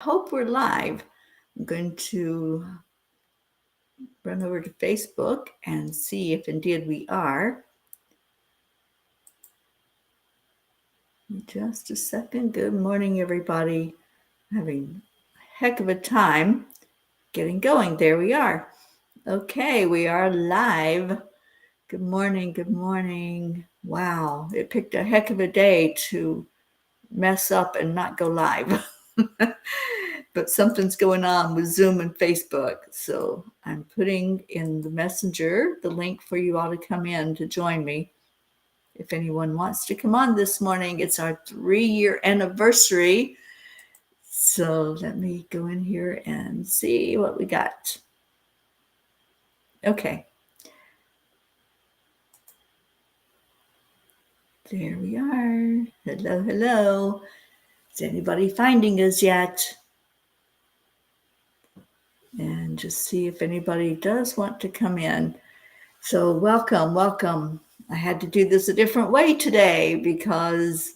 Hope we're live. I'm going to run over to Facebook and see if indeed we are. Just a second. Good morning, everybody. Having a heck of a time getting going. There we are. Okay, we are live. Good morning. Good morning. Wow, it picked a heck of a day to mess up and not go live. But something's going on with Zoom and Facebook. So I'm putting in the messenger the link for you all to come in to join me. If anyone wants to come on this morning, it's our 3-year anniversary. So let me go in here and see what we got. Okay. There we are. Hello, hello. Is anybody finding us yet? And just see if anybody does want to come in. So welcome, welcome. I had to do this a different way today because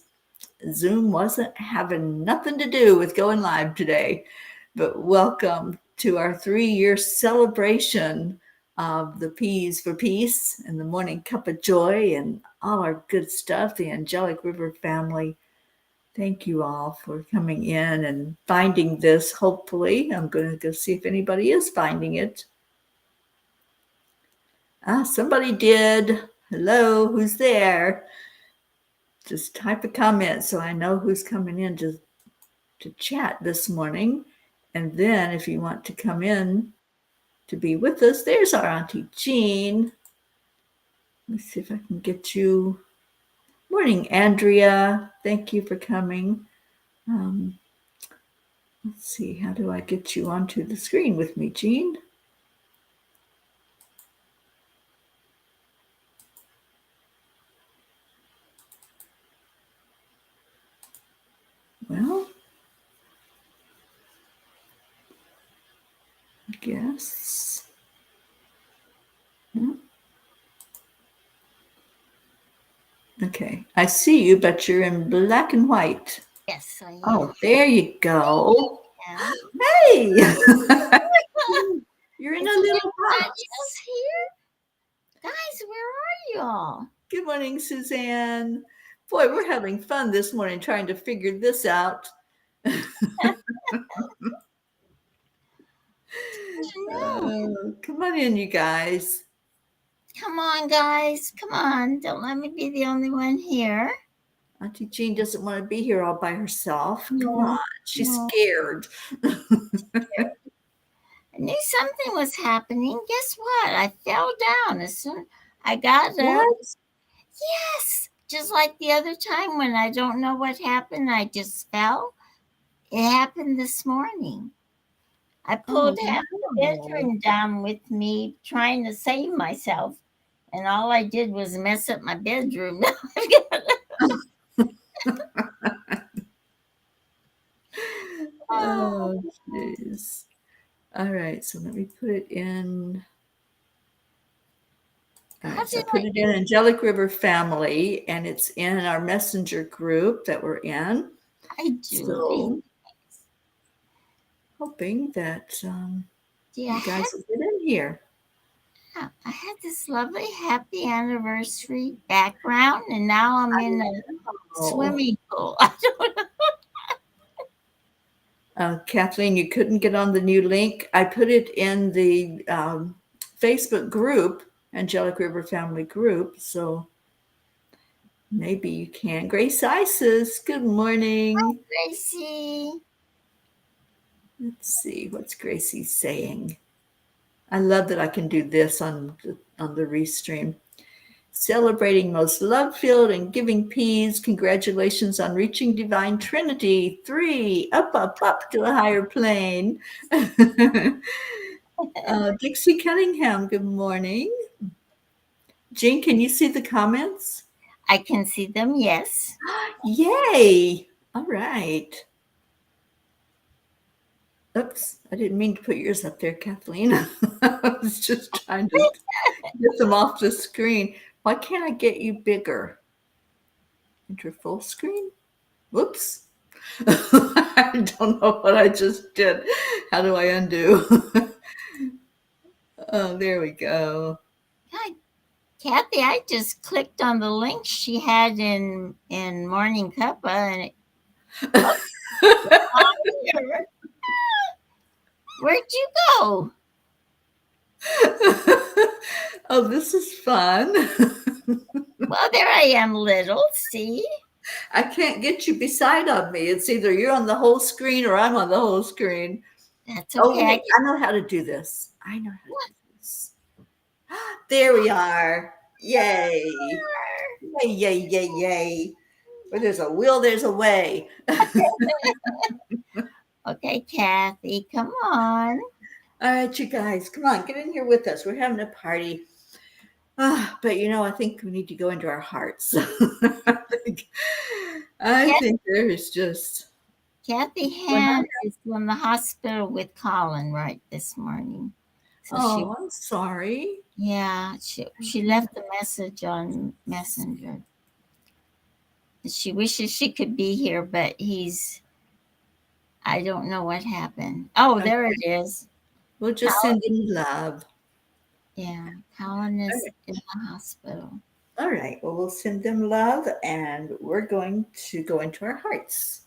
Zoom wasn't having nothing to do with going live today. But welcome to our 3-year celebration of the P's for Peace and the Morning Cup of Joy and all our good stuff, the Angelic River family. Thank you all for coming in and finding this, hopefully. I'm going to go see if anybody is finding it. Somebody did. Hello, who's there? Just type a comment so I know who's coming in to chat this morning. And then if you want to come in to be with us, there's our Auntie Jean. Let's see if I can get you. Morning, Andrea. Thank you for coming. Let's see, how do I get you onto the screen with me, Jean? Well, I guess. Okay, I see you, but you're in black and white. Yes, I am. Oh, there you go. Yeah. Hey! You're in a little box. Here? Guys, where are you all? Good morning, Suzanne. Boy, we're having fun this morning trying to figure this out. Come on in, you guys. Come on, guys. Come on. Don't let me be the only one here. Auntie Jean doesn't want to be here all by herself. Come on. She's scared. I knew something was happening. Guess what? I fell down as soon I got up. Yes. Just like the other time when I don't know what happened, I just fell. It happened this morning. I pulled half the bedroom down with me trying to save myself. And all I did was mess up my bedroom. Oh, jeez. All right, so let me put it in. All right, so I put it in Angelic River family, and it's in our messenger group that we're in. I do. So, hoping that you guys will get in here. I had this lovely happy anniversary background, and now I'm in a swimming pool. I don't know. Kathleen, you couldn't get on the new link. I put it in the Facebook group, Angelic River Family Group, so maybe you can. Grace Isis, good morning. Hi, Gracie. Let's see, what's Gracie saying? I love that I can do this on the restream. Celebrating most love-filled and giving peace. Congratulations on reaching Divine Trinity. 3, up, up, up to a higher plane. Dixie Cunningham, good morning. Jean, can you see the comments? I can see them, yes. Yay! All right. Oops, I didn't mean to put yours up there, Kathleen. I was just trying to get them off the screen. Why can't I get you bigger? Enter full screen? Whoops. I don't know what I just did. How do I undo? Oh, there we go. Hi, Kathy, I just clicked on the link she had in Morning Cuppa, and oh, here. Where'd you go? Oh, this is fun. Well, there I am, little. See, I can't get you beside of me. It's either you're on the whole screen or I'm on the whole screen. that's Oh, okay. I wait, get I know how to do this. I know how to do this. There we are. Yay. Yay, yay, yay, yay. Where there's a will, there's a way. okay, Kathy, come on. All right, you guys, come on, get in here with us. We're having a party. But I think we need to go into our hearts. I think there is just Kathy when Hand is in the hospital with Colin right this morning. So oh, I'm sorry. she left a message on Messenger. She wishes she could be here, but I don't know what happened. Oh, Okay, there it is. we'll just Colin, send in love. yeah, Colin All is right. in the hospital. All right. Well, we'll send them love, and we're going to go into our hearts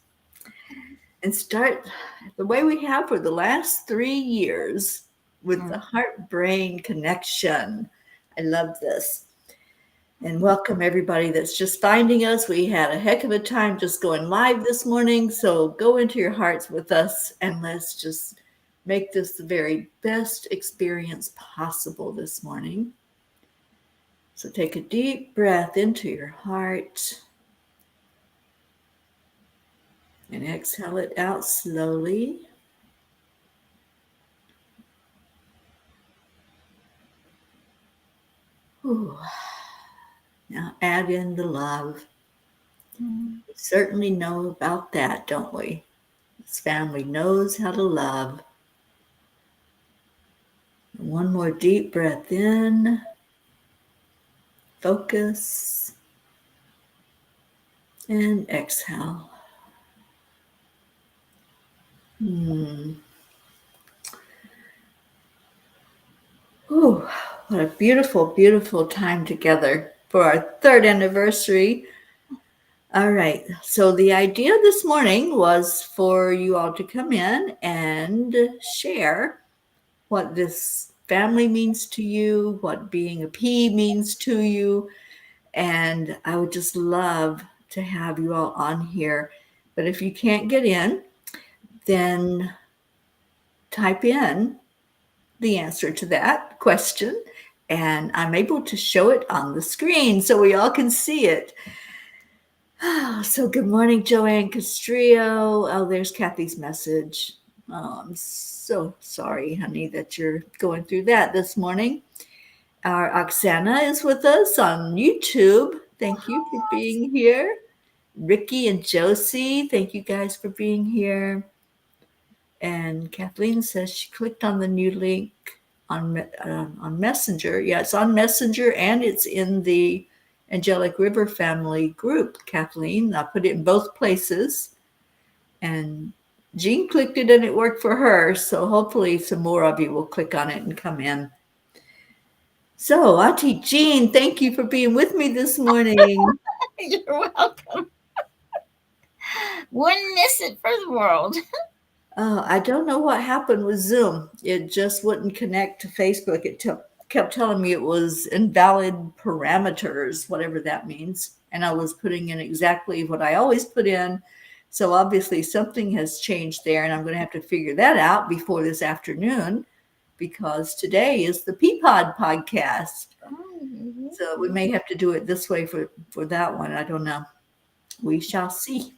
and start the way we have for the last 3 years with the Mm. heart brain connection. I love this. And welcome everybody that's just finding us. We had a heck of a time just going live this morning. So go into your hearts with us and let's just make this the very best experience possible this morning. So take a deep breath into your heart and exhale it out slowly. Ooh. Now add in the love. Mm. We certainly know about that, don't we? This family knows how to love. One more deep breath in. Focus. And exhale. Ooh, what a beautiful, beautiful time together for our third anniversary. All right. So the idea this morning was for you all to come in and share what this family means to you, what being a P means to you. And I would just love to have you all on here. But if you can't get in, then type in the answer to that question, and I'm able to show it on the screen so we all can see it. So good morning, Joanne Castrillo. Oh, there's Kathy's message. Oh, I'm so sorry, honey, that you're going through that this morning. Our Oksana is with us on YouTube. Thank you for being here. Ricky and Josie, thank you guys for being here. And Kathleen says she clicked on the new link on Messenger. Yeah, it's on Messenger and it's in the Angelic River family group, Kathleen. I put it in both places. And Jean clicked it and it worked for her. So hopefully some more of you will click on it and come in. So, Auntie Jean, thank you for being with me this morning. You're welcome. Wouldn't miss it for the world. I don't know what happened with Zoom. It just wouldn't connect to Facebook. It kept telling me it was invalid parameters, whatever that means. And I was putting in exactly what I always put in. So obviously something has changed there, and I'm going to have to figure that out before this afternoon because today is the Peapod podcast. So we may have to do it this way for that one. I don't know. We shall see.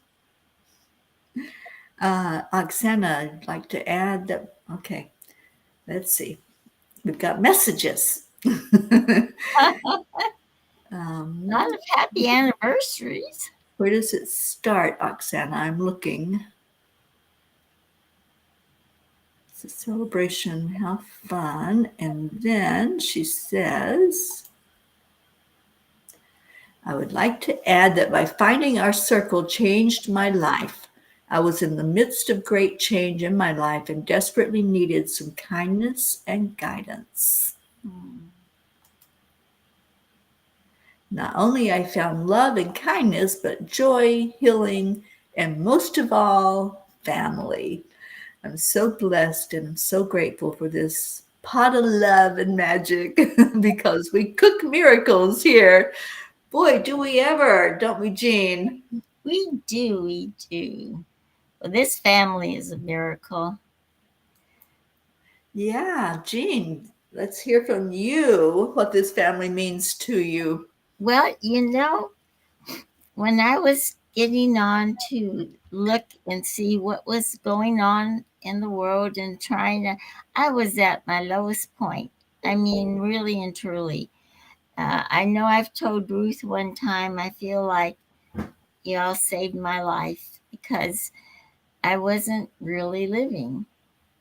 Oksana, I'd like to add that. Okay, let's see. We've got messages. A lot of happy anniversaries. Where does it start, Oksana? I'm looking. It's a celebration. How fun. And then she says, I would like to add that by finding our circle changed my life. I was in the midst of great change in my life and desperately needed some kindness and guidance. Mm. Not only I found love and kindness, but joy, healing, and most of all, family. I'm so blessed and I'm so grateful for this pot of love and magic because we cook miracles here. Boy, do we ever, don't we, Jean? We do, we do. Well, this family is a miracle. Yeah, Jean, let's hear from you what this family means to you. Well, when I was getting on to look and see what was going on in the world and I was at my lowest point. I mean, really and truly. I know I've told Ruth one time, I feel like y'all saved my life because I wasn't really living.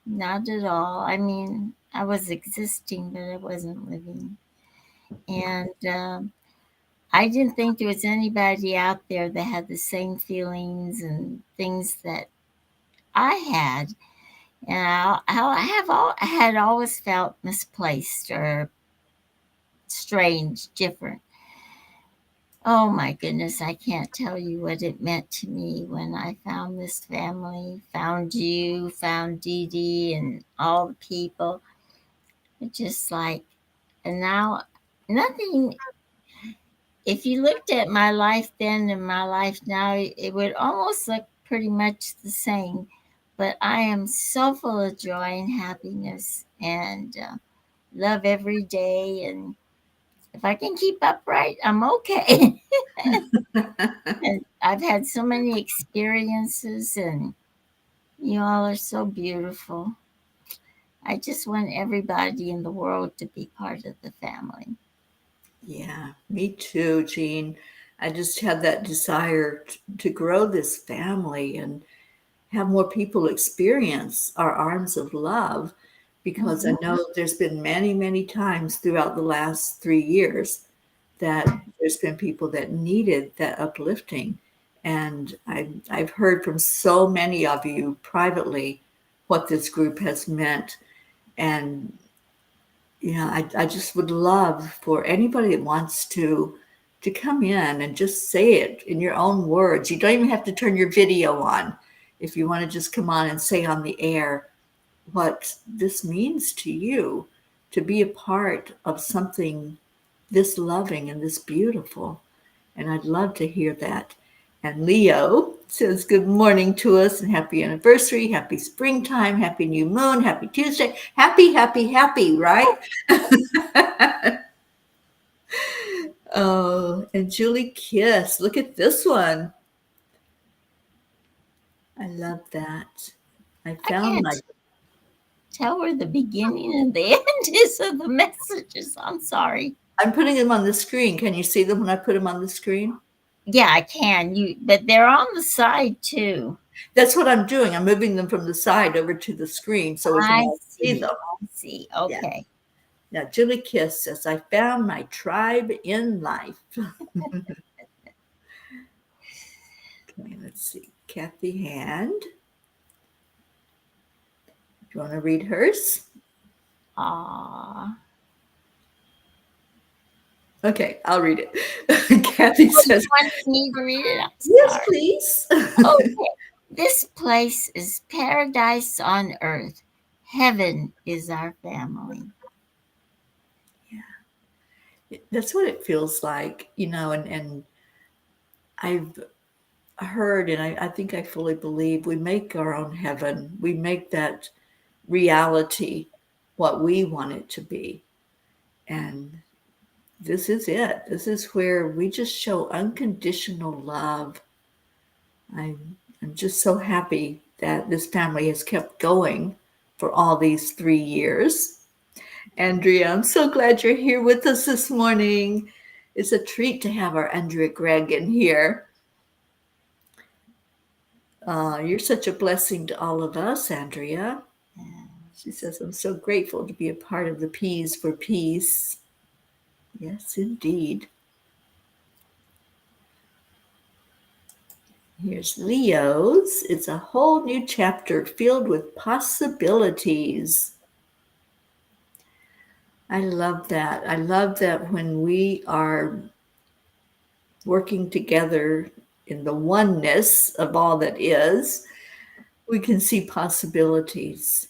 Not at all. I mean, I was existing, but I wasn't living. And I didn't think there was anybody out there that had the same feelings and things that I had. And I had always felt misplaced or strange, different. Oh my goodness, I can't tell you what it meant to me when I found this family, found you, found Dee Dee, and all the people. It's just like, and now nothing. If you looked at my life then and my life now, it would almost look pretty much the same. But I am so full of joy and happiness and love every day. And if I can keep upright, I'm okay. And I've had so many experiences, and you all are so beautiful. I just want everybody in the world to be part of the family. Yeah, me too, Jean. I just have that desire to grow this family and have more people experience our arms of love because I Mhm. know there's been many, many times throughout the last 3 years that there's been people that needed that uplifting. And I've heard from so many of you privately what this group has meant. And I just would love for anybody that wants to come in and just say it in your own words. You don't even have to turn your video on. If you want to just come on and say on the air what this means to you to be a part of something this loving and this beautiful. And I'd love to hear that. And Leo says good morning to us and happy anniversary, happy springtime, happy new moon, happy Tuesday, happy, happy, happy, right? Oh, and Julie Kiss, look at this one. I love that. I I found my, can't tell where the beginning and the end is of the messages. I'm sorry. I'm putting them on the screen. Can you see them when I put them on the screen? Yeah, I can. But they're on the side too. That's what I'm doing. I'm moving them from the side over to the screen so we can I all see see. them. I see. Yeah. Okay. Now, Julie Kiss says, I found my tribe in life. Okay, let's see. Kathy Hand. Do you want to read hers? Ah. Okay, I'll read it. Kathy Oh, you says, wanted me to read it? I'm yes, sorry. please. Okay. This place is paradise on earth. Heaven is our family. That's what it feels like, and I've heard, and I think I fully believe we make our own heaven. We make that reality what we want it to be. And this is it. This is where we just show unconditional love. I'm just so happy that this family has kept going for all these 3 years. Andrea, I'm so glad you're here with us this morning. It's a treat to have our Andrea Gregg in here. You're such a blessing to all of us, Andrea. She says, I'm so grateful to be a part of the P's for Peace. Yes, indeed. Here's Leo's. It's a whole new chapter filled with possibilities. I love that. I love that when we are working together in the oneness of all that is, we can see possibilities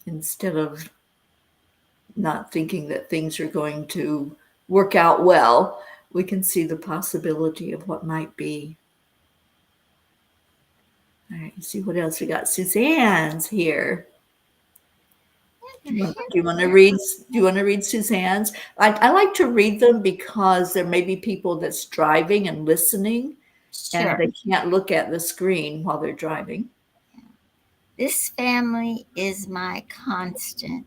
instead of not thinking that things are going to work out well. We can see the possibility of what might be. All right, see what else we got. Suzanne's here. Do you want to read? Do you want to read Suzanne's? I like to read them because there may be people that's driving and listening, and Sure. they can't look at the screen while they're driving. This family is my constant.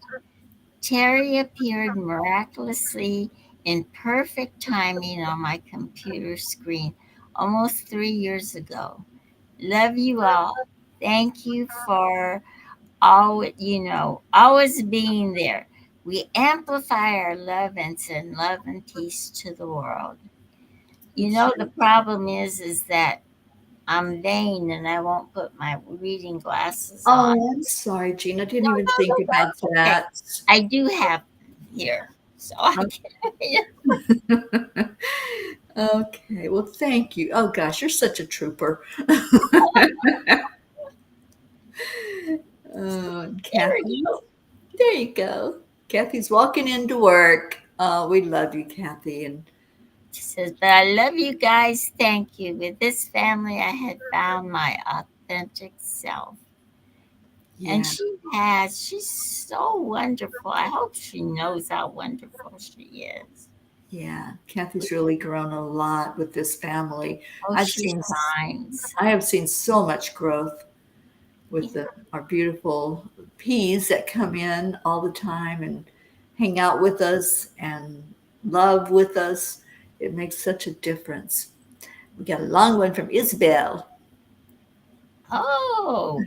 Teri appeared miraculously in perfect timing on my computer screen almost 3 years ago. Love you all. Thank you for always being there. We amplify our love and send love and peace to the world. The problem is that I'm vain and I won't put my reading glasses on. Oh, I'm sorry, Jean. I didn't No, even no, think no, about that's okay. that. I do have them here, so I can. Okay, well, thank you. Oh gosh, you're such a trooper. There we Kathy, go. there you go. Kathy's walking into work. We love you, Kathy. And She says, but I love you guys. Thank you. With this family, I had found my authentic self. And yeah, she has. She's so wonderful. I hope she knows how wonderful she is. yeah. Kathy's really grown a lot with this family. Oh, I've she seen, shines. I have seen so much growth with our beautiful peas that come in all the time and hang out with us and love with us. It makes such a difference. We got a long one from Isabel. Oh,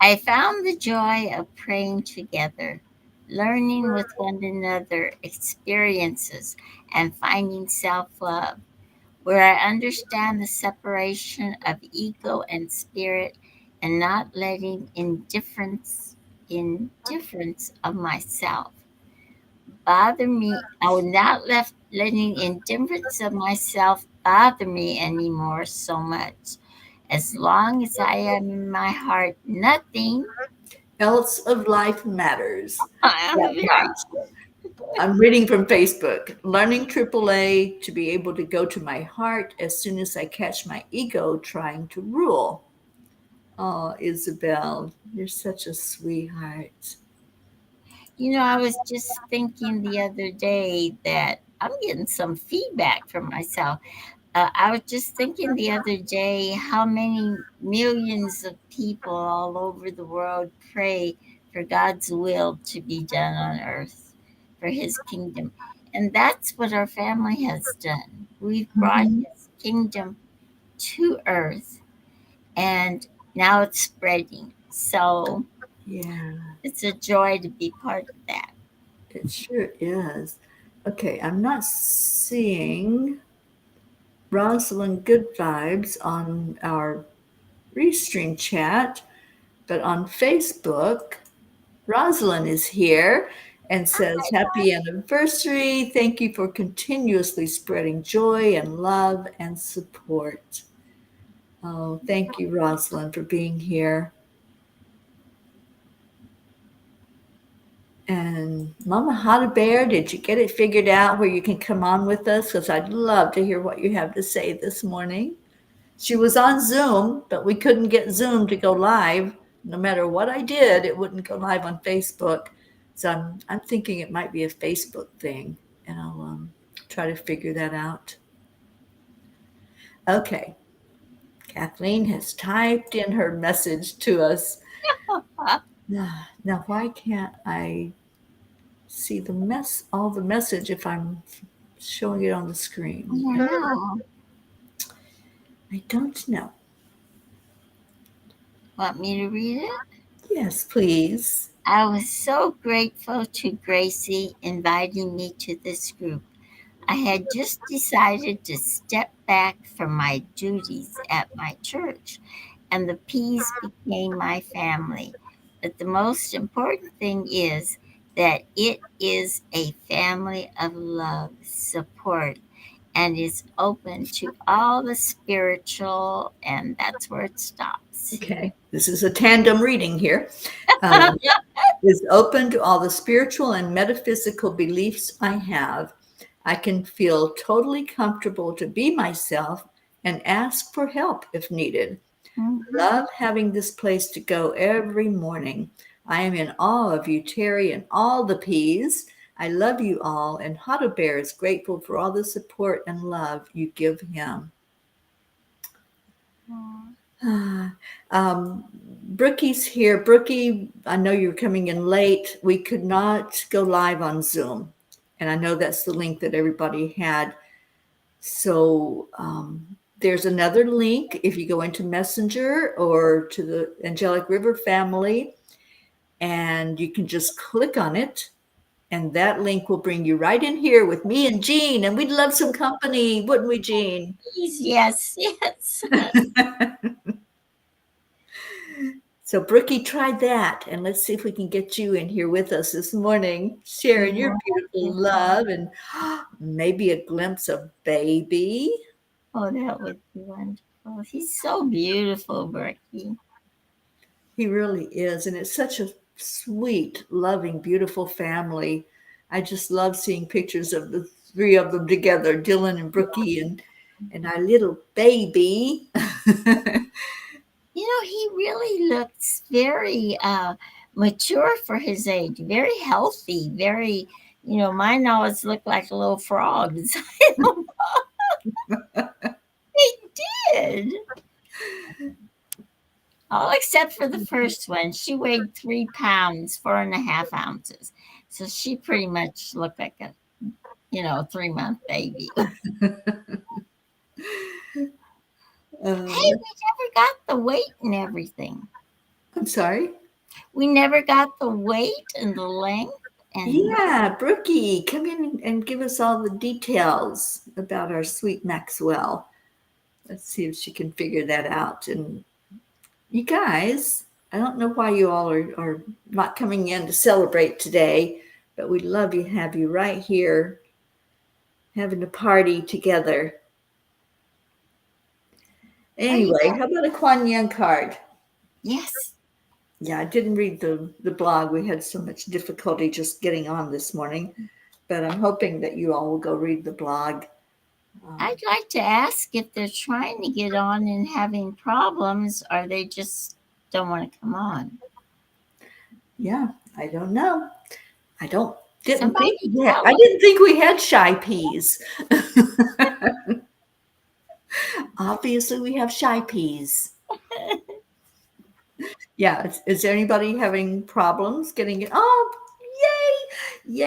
I found the joy of praying together, learning with one another experiences, and finding self love, where I understand the separation of ego and spirit and not letting indifference of myself bother me. I would not left letting indifference of myself bother me anymore so much. As long as I am in my heart, nothing. Else of life matters. I'm That very part. I'm reading from Facebook. Learning AAA to be able to go to my heart as soon as I catch my ego trying to rule. Oh, Isabel, you're such a sweetheart. I was just thinking the other day that I'm getting some feedback from myself. I was just thinking the other day how many millions of people all over the world pray for God's will to be done on earth, for His kingdom. And that's what our family has done. We've brought Mhm. His kingdom to earth, and now it's spreading. So Yeah, it's a joy to be part of that. it sure is. Okay, I'm not seeing Rosalind Good Vibes on our Restream chat, but on Facebook, Rosalind is here and says, Happy anniversary. Thank you for continuously spreading joy and love and support. Oh, thank you, Rosalind, for being here. And Mama Hot a Bear, did you get it figured out where you can come on with us? Because I'd love to hear what you have to say this morning. She was on Zoom, but we couldn't get Zoom to go live. No matter what I did, it wouldn't go live on Facebook. So I'm thinking it might be a Facebook thing, and I'll try to figure that out. Okay, Kathleen has typed in her message to us. Now, why can't I see all the message if I'm showing it on the I screen? don't know. I don't know. Want me to read it? Yes, please. I was so grateful to Gracie inviting me to this group. I had just decided to step back from my duties at my church, and the peas became my family. But the most important thing is that it is a family of love, support, and is open to all the spiritual, and that's where it stops. Okay, this is a tandem reading here. Is open to all the spiritual and metaphysical beliefs I have. I can feel totally comfortable to be myself and ask for help if needed. Mhm. Love having this place to go every morning. I am in awe of you, Teri, and all the peas. I love you all, and Hot Bear is grateful for all the support and love you give him. Brookie's here. Brookie, I know you're coming in late. We could not go live on Zoom. And I know that's the link that everybody had. So there's another link if you go into Messenger or to the Angelic River family, and you can just click on it. And that link will bring you right in here with me and Jean. And we'd love some company, wouldn't we, Jean? Yes, yes. So, Brookie, try that, and let's see if we can get you in here with us this morning, sharing your beautiful Wonderful. love and maybe a glimpse of baby. Oh, that would be wonderful. He's so beautiful, Berkey. He really is, and it's such a sweet, loving, beautiful family. I just love seeing pictures of the three of them together, Dylan and Brookie, and our little baby. You know, he really looks very mature for his age, very healthy, very, mine always look like little frogs. He did. All except for the first one. She weighed 3 pounds, 4.5 ounces. So she pretty much looked like a, 3-month baby. Hey, Uh, we never got the weight and everything. I'm sorry. We never got the weight and the length and Yeah, Brookie, come in and give us all the details about our sweet Maxwell. Let's see if she can figure that out. And you guys, I don't know why you all are not coming in to celebrate today, but we'd love to have you right here having a party together. are you Anyway, how about a Kuan Yin card? yes. Yeah, I didn't read the blog. We had so much difficulty just getting on this morning, but I'm hoping that you all will go read the blog. I'd like to ask if they're trying to get on and having problems or they just don't want to come on. Yeah, I don't know. I don't didn't think Somebody we had, tell I didn't think we had shy peas. Obviously, we have shy peas. them. Yeah, is there anybody having problems getting it? Oh, yay,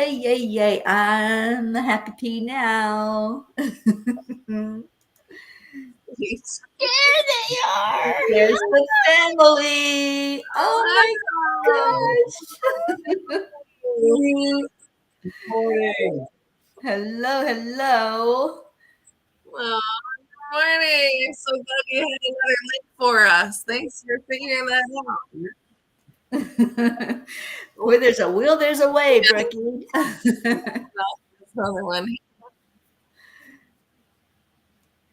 yay, yay, yay! I'm a happy pea now. There they are. There's the family. Oh Hello. my gosh! Good morning. Hello, hello. Well, good morning. I'm so glad you had another link for us. Thanks for figuring that out. Where there's a will, there's a way, Brookie. That's another one.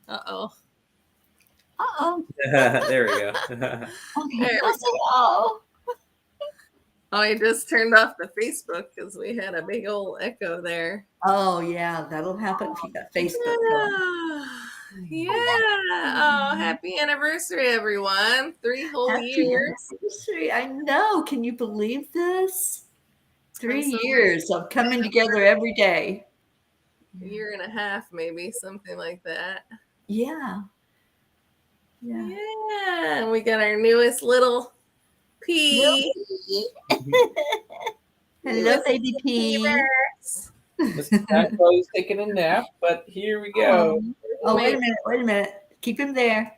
Uh-oh. Uh-oh. There we go. Okay, There go we say oh. Oh, I just turned off the Facebook because we had a big old echo there. Oh yeah, that'll happen if you got Facebook going. Yeah. Oh, happy anniversary, everyone. 3 whole Happy years. anniversary! I know. Can you believe this? It's been 3 years of coming together every day. a year and a half, maybe, something like that. Yeah. Yeah. Yeah. And we got our newest little pea. Hello, baby P. Mr. Maxwell's taking a nap, but here we go. Oh, wait a minute. Keep him there.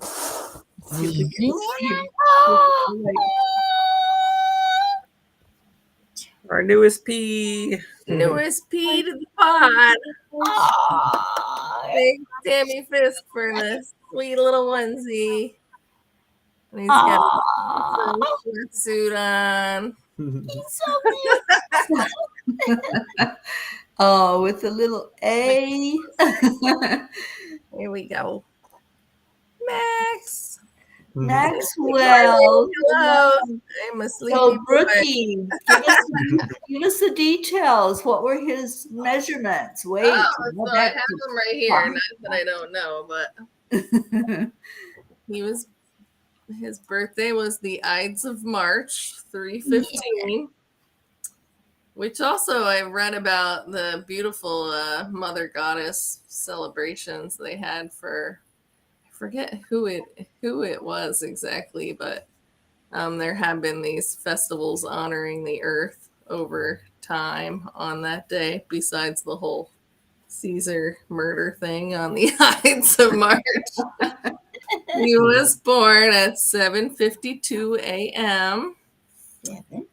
See if we can see him. All Our newest pea. Newest pea to the pod. Aw, Thanks, Tammy Fisk, for the sweet little onesie. And he's got aw, a sweatsuit on. he's so cute. Oh, with a little A. Here we go. Max. Maxwell. Hello. I'm a sleepy So, boy. Brookie, give us the details. What were his measurements? Weight? Oh, so I have them right here. Not that I don't know, but his birthday was the Ides of March, 3/15. Which also I read about the beautiful Mother Goddess celebrations they had for, I forget who it was exactly, but there have been these festivals honoring the earth over time on that day, besides the whole Caesar murder thing on the Ides of March. He was born at 7:52 a.m.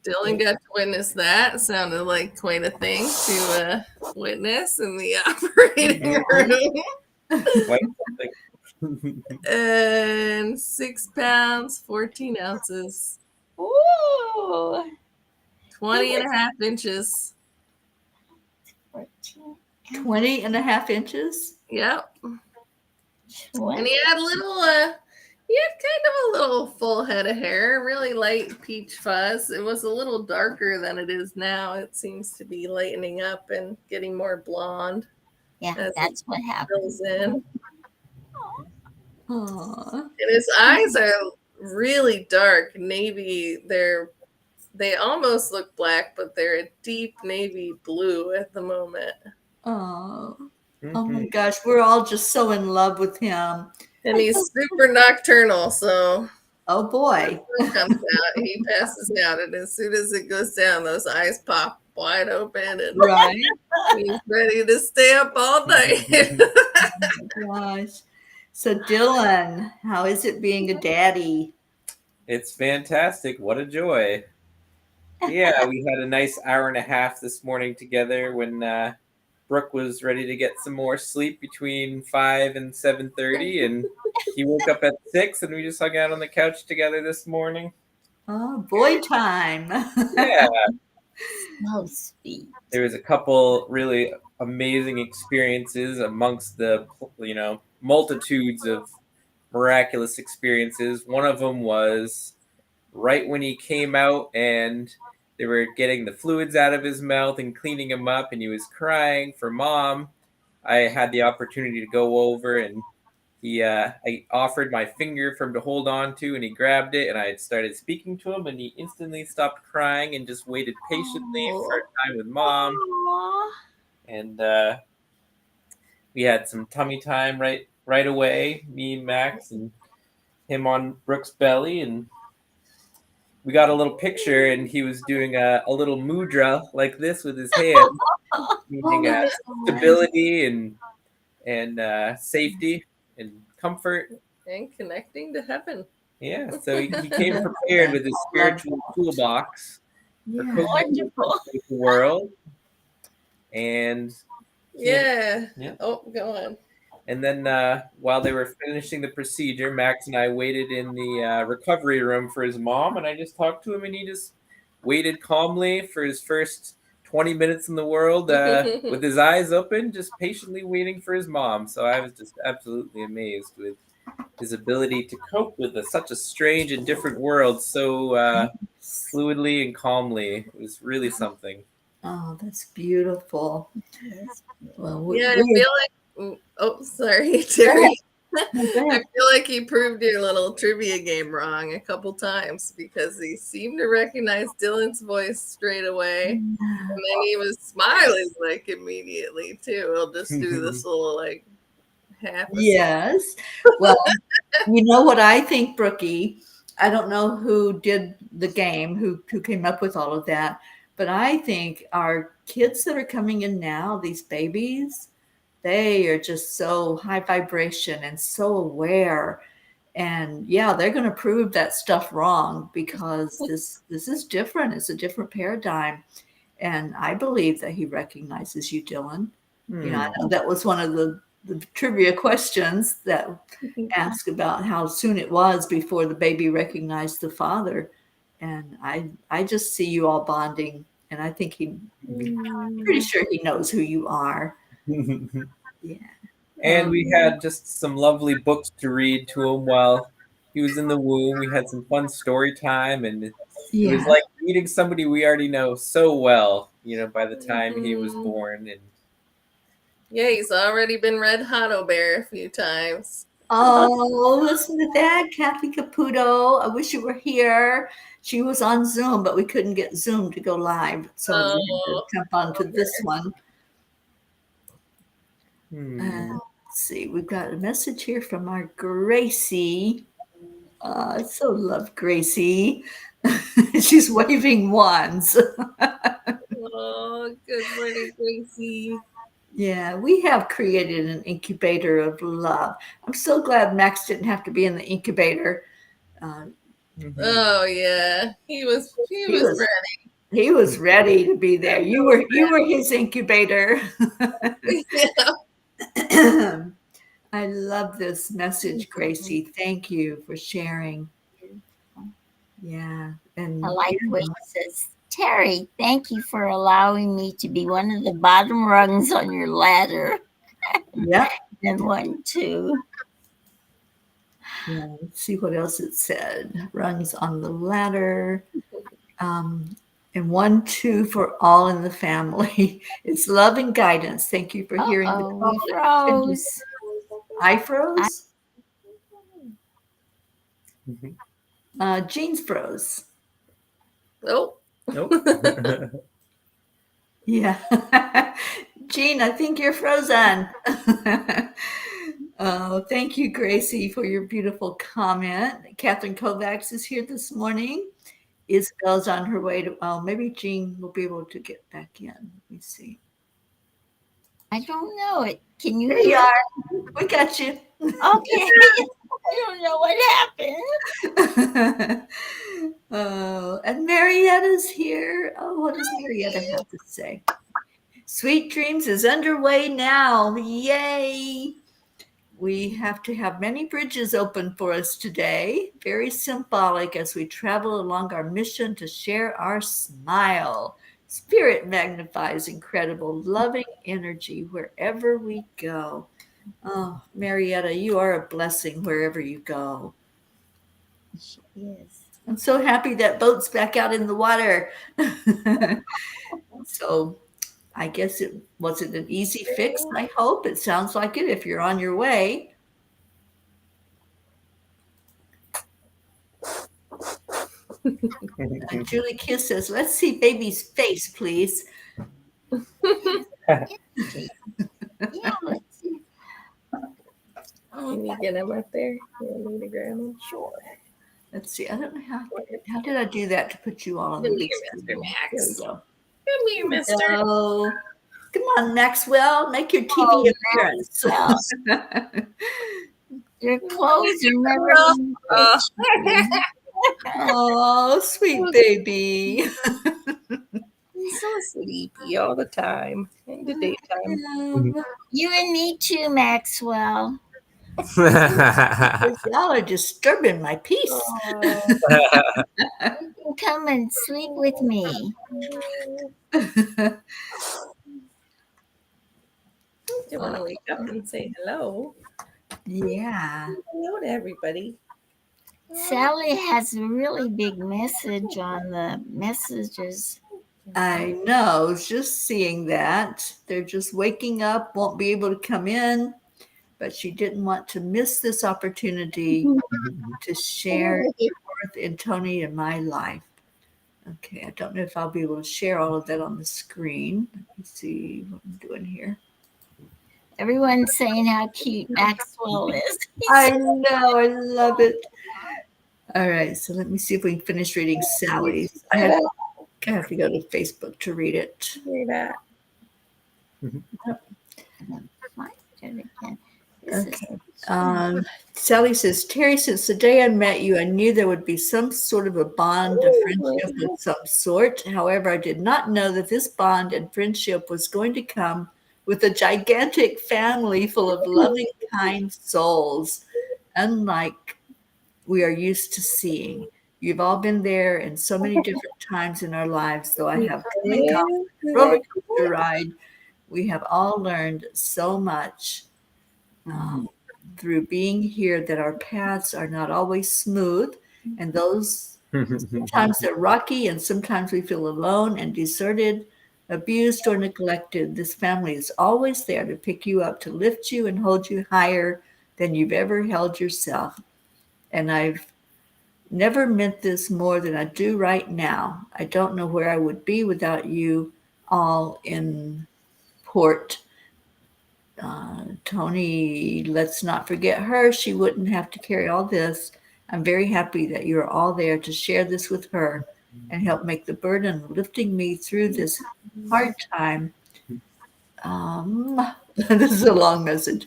Dylan got to witness that. Sounded like quite a thing to witness in the operating room. And 6 pounds, 14 ounces. Ooh. 20 and a half inches. 20 and a half inches? Yep. And he had kind of a little full head of hair, really light peach fuzz. It was a little darker than it is now. It seems to be lightening up and getting more blonde. Yeah, that's what happens. In. Aww. And his eyes are really dark, navy. They almost look black, but they're a deep navy blue at the moment. Oh. Oh my gosh, we're all just so in love with him. And he's super nocturnal, so oh boy. When it comes out, he passes out, and as soon as it goes down, those eyes pop wide open, and right. He's ready to stay up all night. Oh my gosh. So Dylan, how is it being a daddy? It's fantastic. What a joy. Yeah, we had a nice hour and a half this morning together when Brooke was ready to get some more sleep between 5 and 7:30, and he woke up at 6, and we just hung out on the couch together this morning. Oh, boy time. Yeah. So sweet. There was a couple really amazing experiences amongst the, multitudes of miraculous experiences. One of them was right when he came out and they were getting the fluids out of his mouth and cleaning him up, and he was crying for mom. I had the opportunity to go over, and I offered my finger for him to hold on to, and he grabbed it, and I started speaking to him, and he instantly stopped crying and just waited patiently for time with mom. Aww. And we had some tummy time right away, me, Max, and him on Brooke's belly, and we got a little picture, and he was doing a little mudra like this with his hand, meaning stability and safety and comfort. And connecting to heaven. Yeah, so he came prepared with his spiritual toolbox for coping with the world. And yeah. Oh, go on. And then while they were finishing the procedure, Max and I waited in the recovery room for his mom, and I just talked to him, and he just waited calmly for his first 20 minutes in the world with his eyes open, just patiently waiting for his mom. So I was just absolutely amazed with his ability to cope with such a strange and different world so fluidly and calmly. It was really something. Oh, that's beautiful. Well, I feel like, oh, sorry, Teri. I feel like he proved your little trivia game wrong a couple times because he seemed to recognize Dylan's voice straight away. And then he was smiling like immediately too. He'll just do this little like half. Yes. Well, you know what I think, Brookie? I don't know who did the game, who came up with all of that, but I think our kids that are coming in now, these babies, they are just so high vibration and so aware. And yeah, they're going to prove that stuff wrong because this is different. It's a different paradigm. And I believe that he recognizes you, Dylan. You know, I Hmm. know that was one of the trivia questions that asked about how soon it was before the baby recognized the father. And I just see you all bonding, and I think pretty sure he knows who you are. Yeah. And we had just some lovely books to read to him while he was in the womb. We had some fun story time, and it was Yeah. like meeting somebody we already know so well, by the time he was born. And Yeah, he's already been read Hotto Bear a few times. Oh, listen to that, Kathy Caputo. I wish you were here. She was on Zoom, but we couldn't get Zoom to go live, so we had to Oh, jump onto this one. hmm. Let's see, we've got a message here from our Gracie. I so love Gracie. She's waving wands. oh, good morning, Gracie. Yeah, we have created an incubator of love. I'm so glad Max didn't have to be in the incubator. Uh, Oh yeah, he was he was ready. he was ready to be there. You were his incubator. Yeah. I love this message, Gracie. Thank you for sharing. Yeah, I and like what it says. Teri, thank you for allowing me to be one of the bottom rungs on your ladder. yeah. And 1, 2. Yeah, let's see what else it said. Rungs on the ladder. And 1, 2 for all in the family. It's love and guidance. Thank you for hearing the Oh, call. we froze. I froze. Jeans froze. Nope. Nope. Yeah. Jean, I think you're frozen. Oh, thank you, Gracie, for your beautiful comment. Catherine Kovacs is here this morning. Isabel's on her way to, oh, maybe Jean will be able to get back in. Let me see. I don't know it. Can you There you hear? are. We got you. Okay. I don't know what happened. Oh, and Marietta's here. Oh, what does Marietta have to say? Sweet Dreams is underway now. Yay! We have to have many bridges open for us today. Very symbolic as we travel along our mission to share our smile. Spirit magnifies incredible, loving energy wherever we go. Oh, Marietta, you are a blessing wherever you go. She is. I'm so happy that boat's back out in the water. So I guess it wasn't an easy fix, I hope. It sounds like it if you're on your way. Julie Kiss says, let's see baby's face, please. Yeah, let's see. Can you get him up there? You want me to grab him? Sure. Let's see. I don't know how did I do that to put you all on the Come big here, Mr. screen? Max. There we go. Come here, mister. So, come on, Maxwell, make your TV Oh, appearance. Your clothes are never even Oh. fitting. Oh, sweet baby. He's so sleepy all the time in the daytime. You and me too, Maxwell. Y'all are disturbing my peace. You can come and sleep with me. You want to wake up and say hello? Yeah. Hello to everybody. Sally has a really big message on the messages. I know, just seeing that. They're just waking up, won't be able to come in, but she didn't want to miss this opportunity to share Earth and Tony in my life. Okay, I don't know if I'll be able to share all of that on the screen. Let me see what I'm doing here. Everyone's saying how cute Maxwell is. I know, I love it. All right, so let me see if we can finish reading Sally's. I have to go to Facebook to read it. Hear that? Find it again. Okay. Sally says, Teri, since the day I met you, I knew there would be some sort of a bond, a friendship of some sort. However, I did not know that this bond and friendship was going to come with a gigantic family full of loving, kind souls, unlike we are used to seeing. You've all been there in so many different times in our lives, though I have come and gone on this roller coaster ride. We have all learned so much through being here that our paths are not always smooth, and those sometimes they're rocky, and sometimes we feel alone and deserted, abused, or neglected. This family is always there to pick you up, to lift you, and hold you higher than you've ever held yourself. And I've never meant this more than I do right now. I don't know where I would be without you all in port. Tony, let's not forget her. She wouldn't have to carry all this. I'm very happy that you're all there to share this with her and help make the burden of lifting me through this hard time. This is a long message.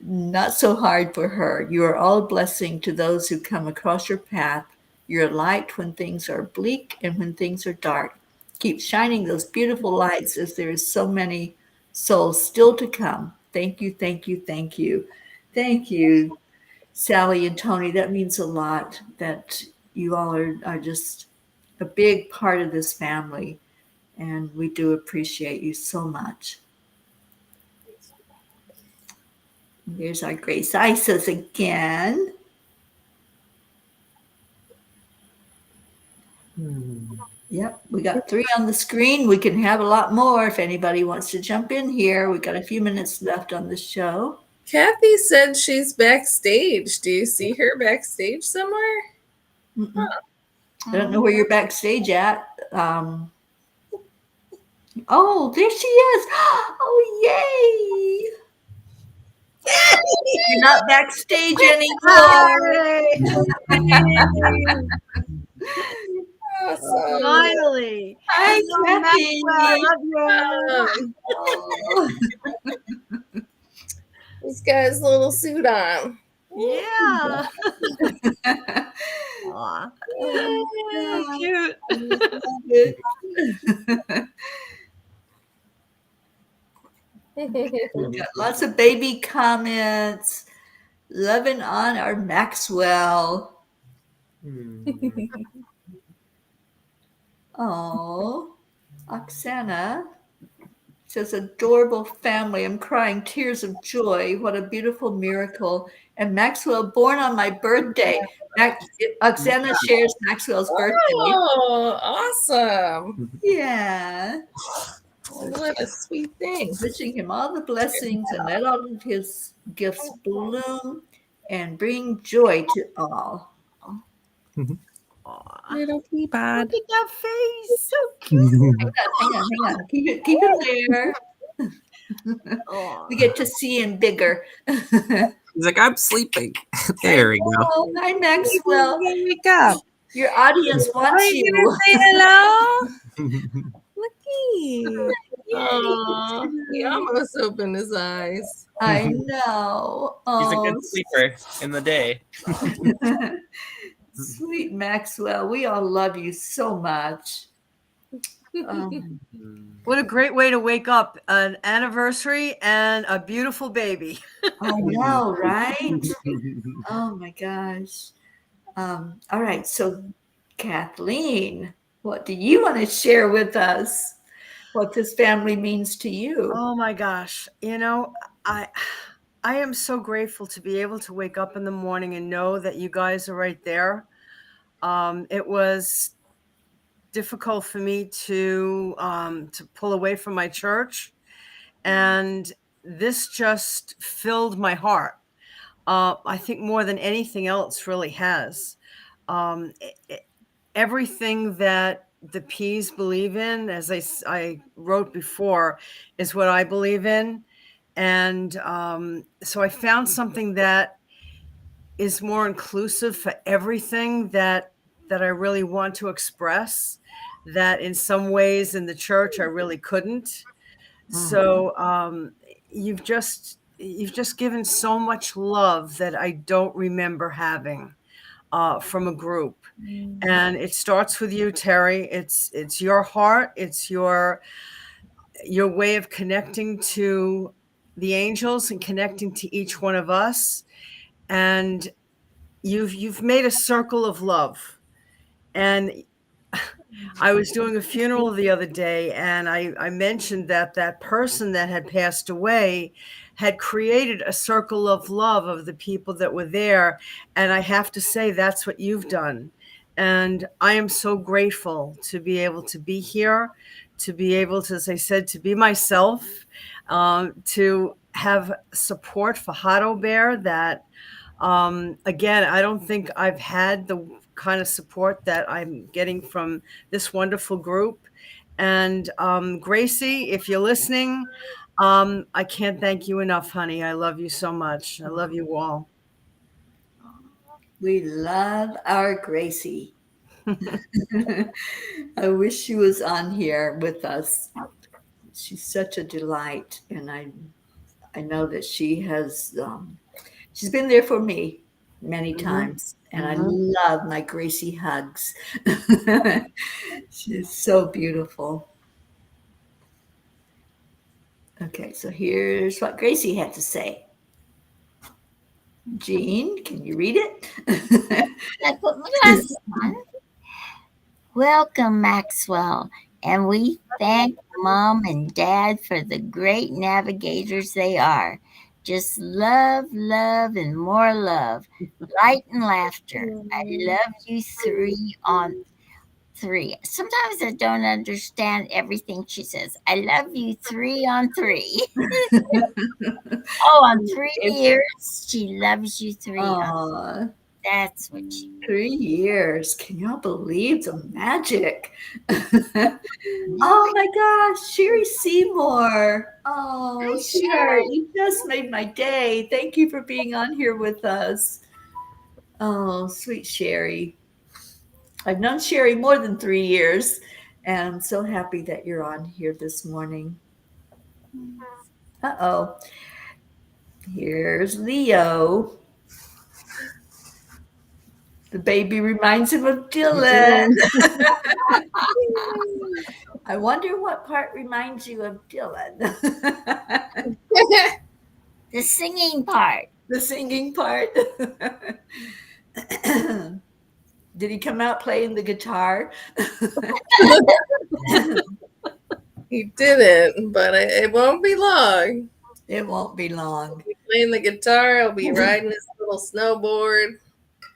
Not so hard for her. You are all a blessing to those who come across your path. You're a light when things are bleak and when things are dark. Keep shining those beautiful lights as there is so many souls still to come. Thank you, thank you, thank you. Thank you, Sally and Tony. That means a lot that you all are just a big part of this family, and we do appreciate you so much. There's our Grace Isis again. Yep, we got 3 on the screen. We can have a lot more if anybody wants to jump in here. We got a few minutes left on the show. Kathy said she's backstage. Do you see her backstage somewhere? Huh. I don't know where you're backstage at. Oh, there she is. Oh, yay. You're not backstage anymore. Awesome. Finally. Hi, Kathy. Oh. He's got his little suit on. Yeah. Aw. Cute. Got lots of baby comments. Loving on our Maxwell. Oh, Oksana says, adorable family. I'm crying tears of joy. What a beautiful miracle. And Maxwell, born on my birthday. Oksana shares Maxwell's birthday. Oh, awesome. Yeah. What a sweet thing. Wishing him all the blessings and let all of his gifts bloom and bring joy to all. Aw. Little peapod. Look at that face. So cute. Hang on. Keep it there. Aw. We get to see him bigger. He's like, I'm sleeping. There we go. Oh, hi, Maxwell. Wake up. Your audience wants you. Say hello. Looky. Aw, he almost opened his eyes. I know. He's a Oh, good sleeper in the day. sweet Maxwell. We all love you so much. What a great way to wake up. An anniversary and a beautiful baby. I know, right? Oh my gosh. All right. So, Kathleen, what do you want to share with us? What this family means to you? Oh my gosh. You know, I am so grateful to be able to wake up in the morning and know that you guys are right there. It was difficult for me to pull away from my church, and this just filled my heart. I think more than anything else really has. Everything that the P's believe in, as I wrote before, is what I believe in. And so I found something that is more inclusive for everything that I really want to express, that in some ways in the church I really couldn't. So you've just you've just given so much love that I don't remember having from a group. And it starts with you, Teri. It's your heart. It's your way of connecting to the angels and connecting to each one of us. And you've made a circle of love. And I was doing a funeral the other day, and I mentioned that that person that had passed away had created a circle of love of the people that were there. And I have to say, that's what you've done. And I am so grateful to be able to be here, to be able to, as I said, to be myself, to have support for Hado Bear that, again, I don't think I've had the kind of support that I'm getting from this wonderful group. And Gracie, if you're listening, I can't thank you enough, honey. I love you so much. I love you all. We love our Gracie. I wish she was on here with us. She's such a delight, and I know that she has she's been there for me many times, and I love my Gracie hugs. She's so beautiful. Okay, so here's what Gracie had to say. Jean, can you read it? I put my glasses on. Welcome, Maxwell, and we thank Mom and Dad for the great navigators they are. Just love, love, and more love. Light and laughter. I love you three on three. Sometimes I don't understand everything she says. I love you 3 on 3. Oh, on 3 years, she loves you 3 on. Aw, That's what she. 3 years. Can y'all believe the magic? Oh my gosh, Sherry Seymour. Oh, Hi, sweetheart, you just made my day. Thank you for being on here with us. Oh, sweet Sherry. I've known Sherry more than 3 years, and I'm so happy that you're on here this morning. Uh-oh. Here's Leo. The baby reminds him of Dylan. I wonder what part reminds you of Dylan. The singing part. The singing part. Did he come out playing the guitar? He didn't, but it won't be long. It won't be long. He'll be playing the guitar. He'll be riding his little snowboard,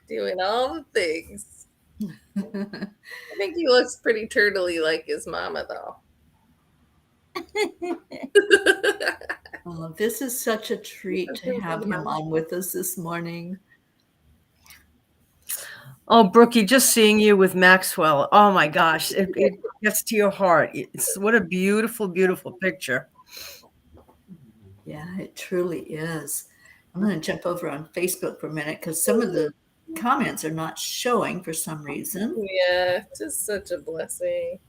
doing all the things. I think he looks pretty turtley like his mama, though. Oh, this is such a treat to have him on with us this morning. Oh, Brookie, just seeing you with Maxwell. Oh my gosh, it gets to your heart. It's what a beautiful, beautiful picture. Yeah, it truly is. I'm going to jump over on Facebook for a minute because some of the comments are not showing for some reason. Yeah, just such a blessing.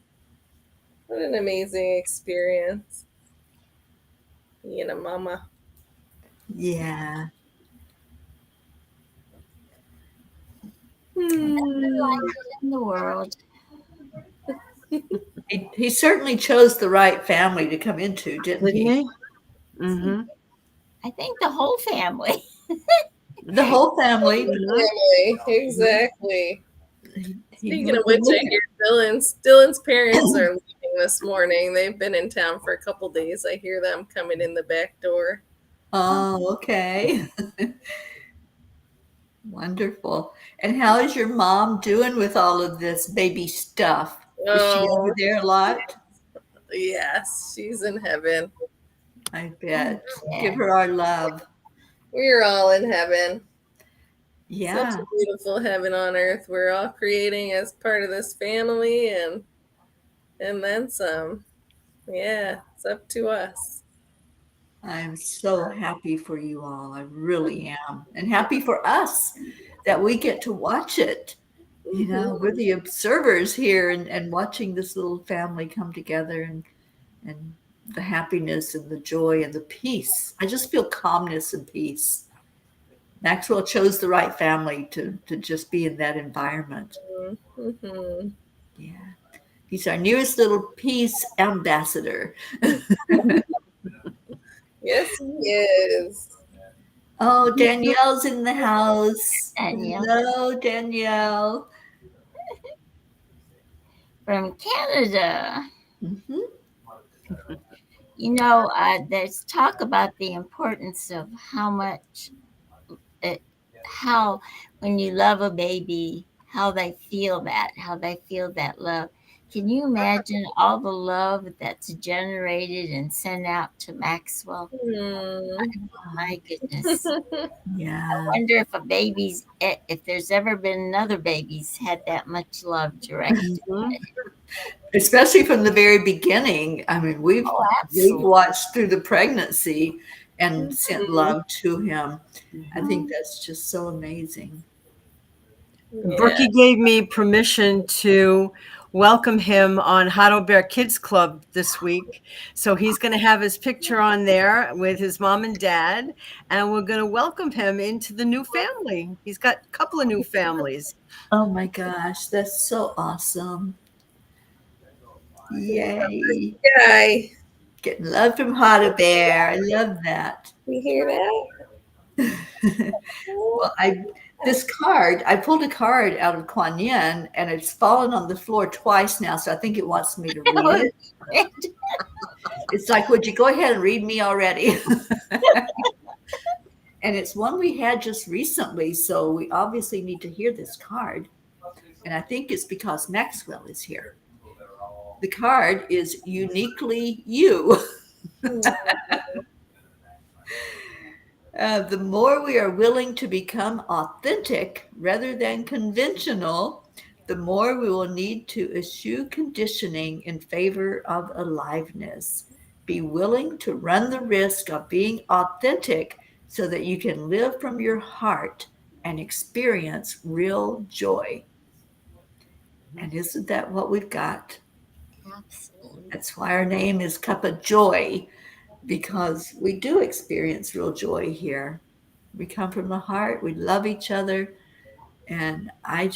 What an amazing experience. Being a mama. Yeah. In the world. He certainly chose the right family to come into, didn't he? Mm-hmm. I think the whole family. The whole family. Family, exactly. He Speaking of which, I hear Dylan's parents are leaving this morning. They've been in town for a couple days. I hear them coming in the back door. Oh, okay. Wonderful. And how is your mom doing with all of this baby stuff? Is she over there a lot? Yes, she's in heaven. I bet. Give her our love. We're all in heaven. Yeah. Such a beautiful heaven on earth. We're all creating as part of this family and then some. Yeah, it's up to us. I'm so happy for you all. I really am. And happy for us that we get to watch it. You know, we're the observers here and watching this little family come together and the happiness and the joy and the peace. I just feel calmness and peace. Maxwell chose the right family to just be in that environment. Mm-hmm. Yeah. He's our newest little peace ambassador. Yes, he is. Oh, Danielle's in the house. Danielle Hello, Danielle. from Canada. Hmm. There's talk about the importance of how much it, how when you love a baby, how they feel that love. Can you imagine all the love that's generated and sent out to Maxwell? Hmm. My goodness. Yeah. Wonder if there's ever been another baby's had that much love directed. Mhm. Especially from the very beginning. I mean, Oh, we've absolutely. watched through the pregnancy and sent Mhm. love to him. I think Mhm. that's just so amazing. Yeah. Brookie gave me permission to welcome him on Hot Bear Kids Club this week. So he's going to have his picture on there with his mom and dad, and we're going to welcome him into the new family. He's got a couple of new families. Oh my gosh, that's so awesome. Yay. Guy, Getting love from Hotta Bear. I love that. you hear that? Well, this card, I pulled a card out of Kuan Yin and it's fallen on the floor twice now, so I think it wants me to read it. It's like, would you go ahead and read me already? And it's one we had just recently, so we obviously need to hear this card. And I think it's because Maxwell is here. The card is uniquely you. The more we are willing to become authentic rather than conventional, the more we will need to eschew conditioning in favor of aliveness. Be willing to run the risk of being authentic so that you can live from your heart and experience real joy. And isn't that what we've got? Absolutely. That's why our name is Cuppa JoY, because we do experience real joy here. We come from the heart, we love each other, and I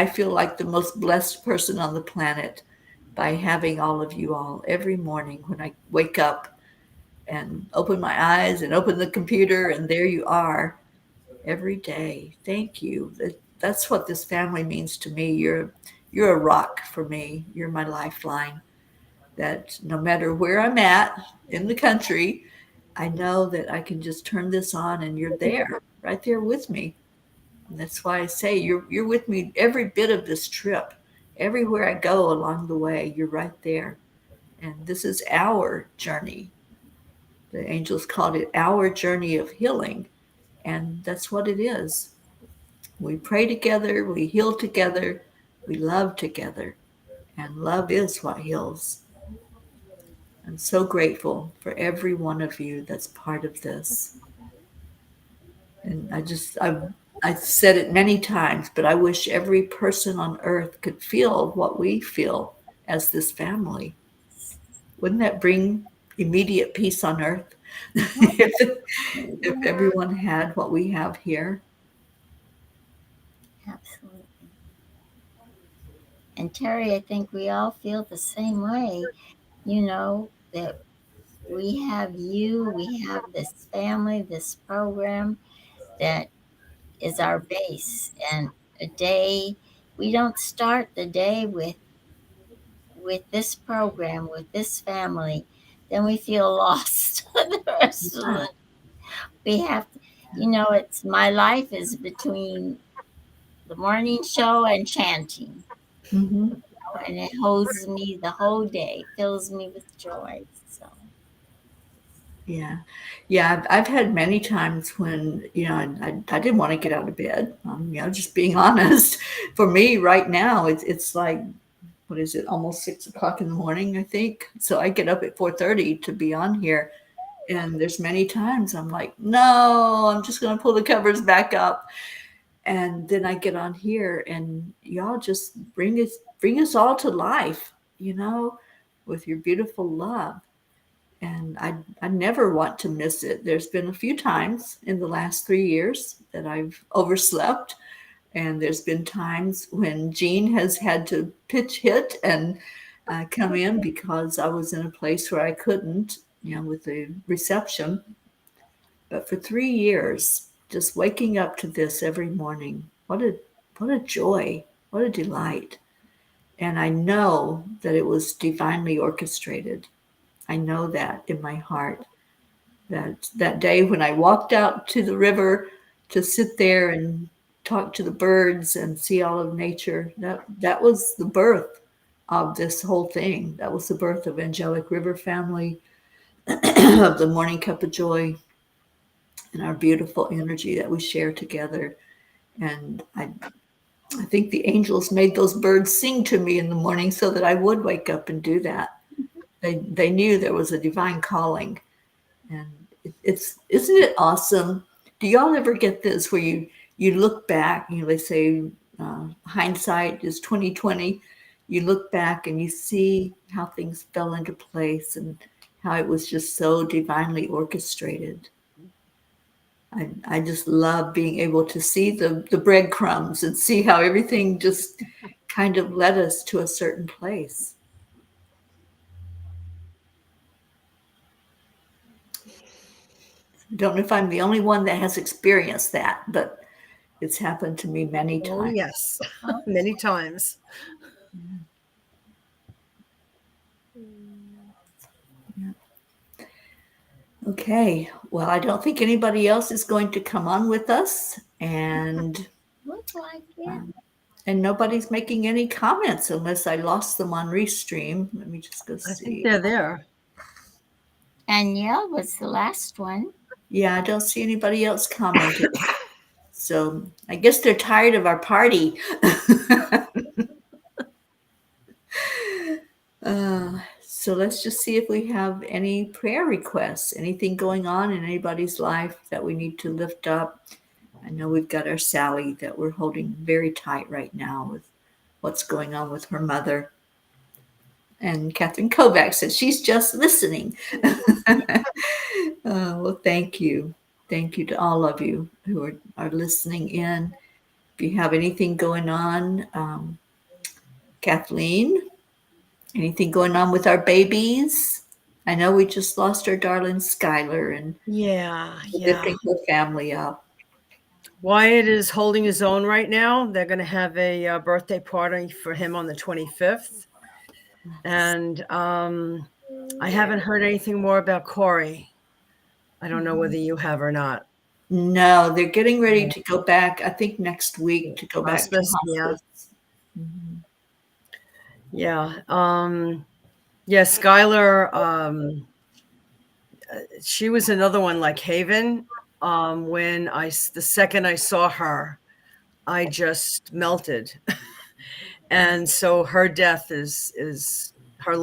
feel like the most blessed person on the planet by having all of you all every morning when I wake up and open my eyes and open the computer, and there you are every day. Thank you. That's what this family means to me. You're a rock for me. You're my lifeline. That no matter where I'm at in the country, I know that I can just turn this on and you're there, right there with me. And that's why I say you're with me every bit of this trip. Everywhere I go along the way, you're right there. And this is our journey. The angels called it our journey of healing. And that's what it is. We pray together, we heal together, we love together. And love is what heals. I'm so grateful for every one of you that's part of this. And I've said it many times, but I wish every person on earth could feel what we feel as this family. Wouldn't that bring immediate peace on earth if everyone had what we have here? Absolutely. And Teri, I think we all feel the same way, that we have you, we have this family, this program that is our base. And a day, we don't start the day with this program, with this family, then we feel lost the rest of Yeah. the we have to, it's my life is between the morning show and chanting, Hmm. and it holds me the whole day, fills me with joy. So Yeah. Yeah. I've had many times when, I didn't want to get out of bed. Just being honest. For me right now, it's like, what is it, almost 6 o'clock in the morning, I think. So I get up at 4:30 to be on here. And there's many times I'm like, no, I'm just going to pull the covers back up. And then I get on here and y'all just bring us all to life, you know. with your beautiful love. And I never want to miss it. There's been a few times in the last 3 years that I've overslept. And there's been times when Jean has had to pitch hit and come in because I was in a place where I couldn't, with the reception. But for 3 years, just waking up to this every morning, what a joy, what a delight. And I know that it was divinely orchestrated. I know that in my heart. That day when I walked out to the river to sit there and talk to the birds and see all of nature, that was the birth of this whole thing. That was the birth of Angelic River Family, of the Morning Cup of Joy, and our beautiful energy that we share together. And I think the angels made those birds sing to me in the morning so that I would wake up and do that. They knew there was a divine calling. And it's isn't it awesome? Do y'all ever get this where you look back, they say hindsight is 2020. You look back and you see how things fell into place and how it was just so divinely orchestrated. I just love being able to see the breadcrumbs and see how everything just kind of led us to a certain place. Don't know if I'm the only one that has experienced that, but it's happened to me many times. Oh, yes, many times. Yeah. Okay, well, I don't think anybody else is going to come on with us, and Looks like it. and nobody's making any comments unless I lost them on Restream. Let me just go see. I think they're there. Anya was the last one. Yeah, I don't see anybody else commenting. So I guess they're tired of our party. So let's just see if we have any prayer requests, anything going on in anybody's life that we need to lift up. I know we've got our Sally that we're holding very tight right now with what's going on with her mother. And Catherine Kovac says she's just listening. Well, thank you. Thank you to all of you who are listening in. If you have anything going on, Kathleen, anything going on with our babies? I know we just lost our darling Skylar and Yeah. lifting her family up. Wyatt is holding his own right now. They're going to have a birthday party for him on the 25th. And I haven't heard anything more about Corey. I don't know whether you have or not. No, they're getting ready to go back, I think next week, to go back to Hospice, yeah. hospice. Mhm. Yeah. Yeah, Skylar, she was another one like Haven. When the second I saw her, I just melted. And so her death is her,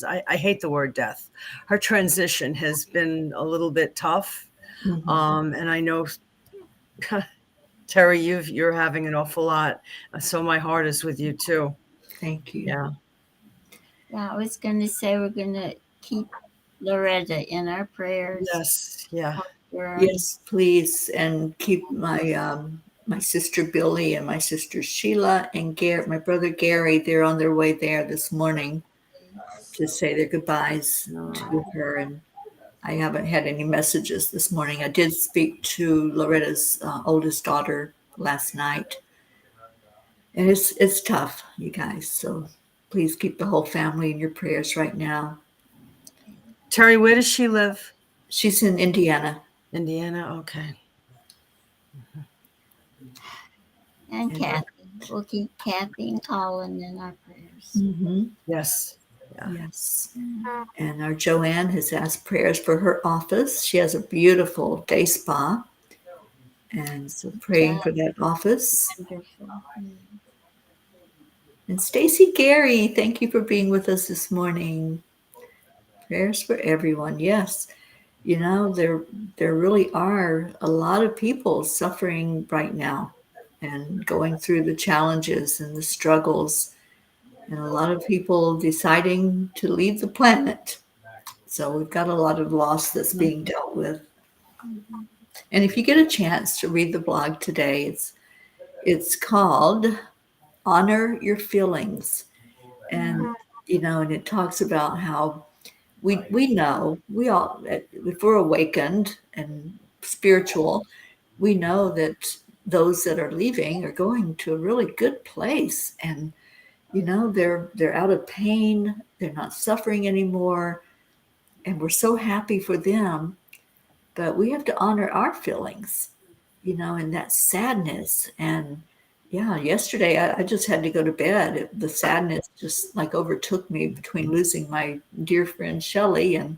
I hate the word death. Her transition has been a little bit tough. Mhm. And I know, Teri, you're having an awful lot. So my heart is with you too. Thank you. Yeah. Yeah, I was going to say we're going to keep Loretta in our prayers. Yes. Yeah. Yes, please, and keep my sister Billy and my sister Sheila and my brother Gary. They're on their way there this morning to say their goodbyes to her, and I haven't had any messages this morning. I did speak to Loretta's oldest daughter last night, and it's tough, you guys. So please keep the whole family in your prayers right now. Teri, where does she live? She's in Indiana. Indiana. Okay. And Kathy. We'll keep Kathy and Colin in our prayers. Mm-hmm. Yes. Yeah. Yes. And our Joanne has asked prayers for her office. She has a beautiful day spa. And so praying for that office. Wonderful. And Stacy Gary, thank you for being with us this morning. Prayers for everyone. Yes. There really are a lot of people suffering right now and going through the challenges and the struggles. and a lot of people deciding to leave the planet. So we've got a lot of loss that's being dealt with. And if you get a chance to read the blog today, it's called Honor Your Feelings. And and it talks about how we know, we all, if we're awakened and spiritual, we know that those that are leaving are going to a really good place, and they're out of pain, they're not suffering anymore, and we're so happy for them. But we have to honor our feelings, and that sadness. And yeah, yesterday I just had to go to bed. The sadness just like overtook me between losing my dear friend Shelley and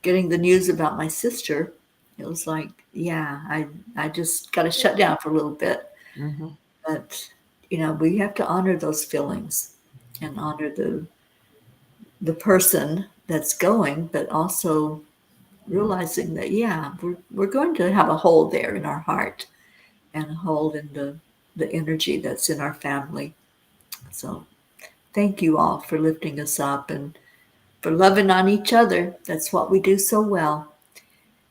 getting the news about my sister. It was like, yeah, I just got to shut down for a little bit. But we have to honor those feelings and honor the person that's going, but also realizing that, yeah, we're going to have a hole there in our heart and a hole in the energy that's in our family. So thank you all for lifting us up and for loving on each other. That's what we do so well.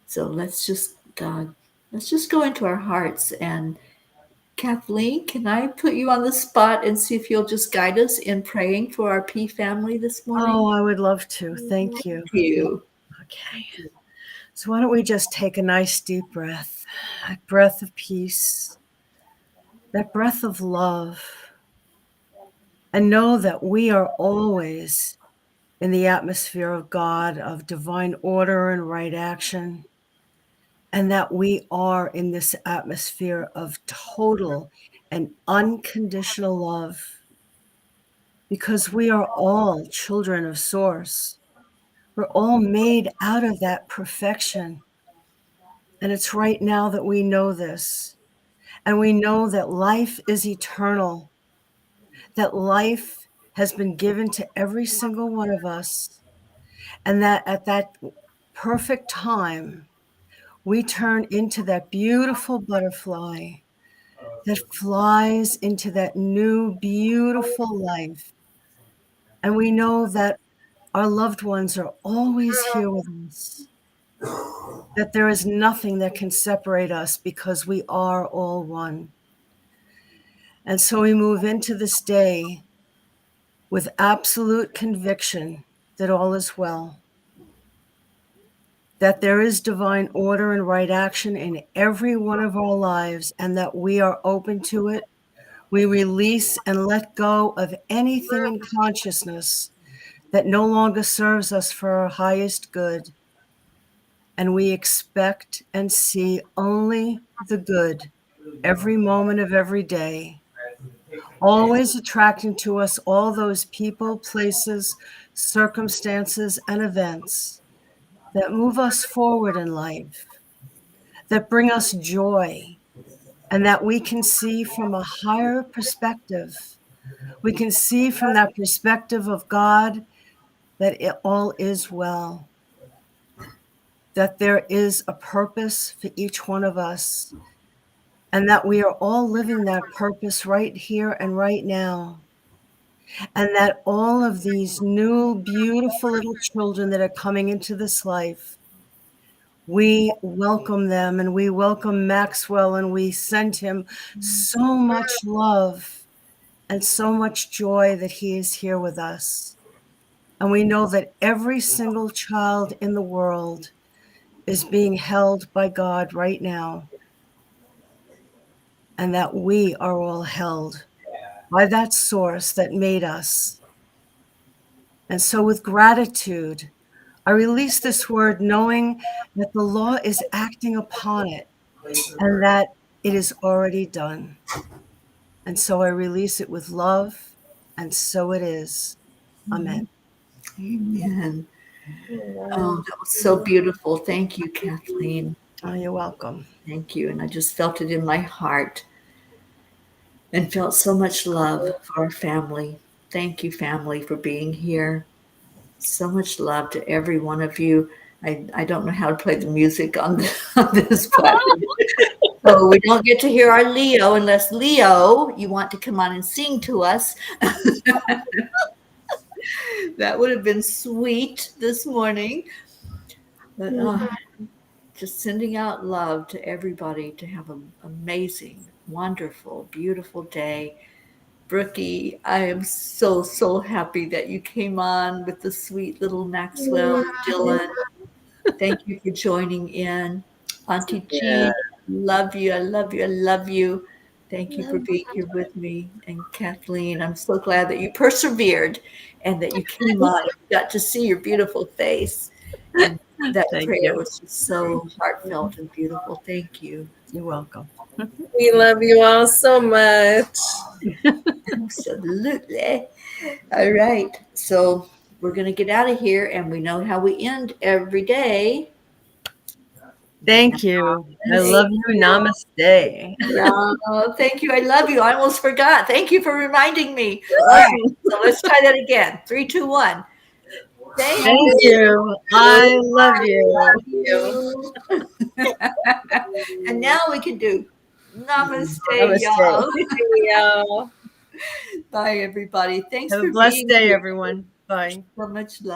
So let's just go into our hearts. And Kathleen, can I put you on the spot and see if you'll just guide us in praying for our P family this morning? Oh, I would love to. Thank you. Thank you. Okay. So why don't we just take a nice deep breath, a breath of peace, that breath of love, and know that we are always in the atmosphere of God, of divine order and right action, and that we are in this atmosphere of total and unconditional love, because we are all children of Source. We're all made out of that perfection. And it's right now that we know this. And we know that life is eternal, that life has been given to every single one of us, and that at that perfect time, we turn into that beautiful butterfly that flies into that new, beautiful life. And we know that our loved ones are always here with us, that there is nothing that can separate us because we are all one. And so we move into this day with absolute conviction that all is well, that there is divine order and right action in every one of our lives, and that we are open to it. We release and let go of anything in consciousness that no longer serves us for our highest good. And we expect and see only the good every moment of every day, always attracting to us all those people, places, circumstances, and events that move us forward in life, that bring us joy, and that we can see from a higher perspective. We can see from that perspective of God that it all is well, that there is a purpose for each one of us, and that we are all living that purpose right here and right now. And that all of these new, beautiful little children that are coming into this life, we welcome them, and we welcome Maxwell, and we send him so much love and so much joy that he is here with us. And we know that every single child in the world is being held by God right now, and that we are all held by that source that made us. And so with gratitude, I release this word knowing that the law is acting upon it and that it is already done. And so I release it with love, and so it is. Amen. Amen. Oh, that was so beautiful. Thank you, Kathleen. Oh, you're welcome. Thank you. And I just felt it in my heart and felt so much love for our family. Thank you, family, for being here. So much love to every one of you. I don't know how to play the music on, on this platform. So we don't get to hear our Leo unless Leo, you want to come on and sing to us. That would have been sweet this morning. But just sending out love to everybody to have an amazing, wonderful, beautiful day. Brookie, I am so, so happy that you came on with the sweet little Maxwell, Dylan. Thank you for joining in. Auntie Jean, love you. I love you. I love you. Thank you for being here with me. And Kathleen, I'm so glad that you persevered and that you came on and got to see your beautiful face. And that Thank prayer you. was just so heartfelt and beautiful. Thank you. You're welcome. We love you all so much. Absolutely. All right. So we're going to get out of here, and we know how we end every day. Thank you. I love you. Namaste. Oh, thank you. I love you. I almost forgot. Thank you for reminding me. All right. So let's try that again. 3, 2, 1. Thank Thank you. I love you. you. And now we can do namaste, Namaste. y'all. Bye, everybody. Thanks Have a for blessed being day, here. everyone. Bye. So much love.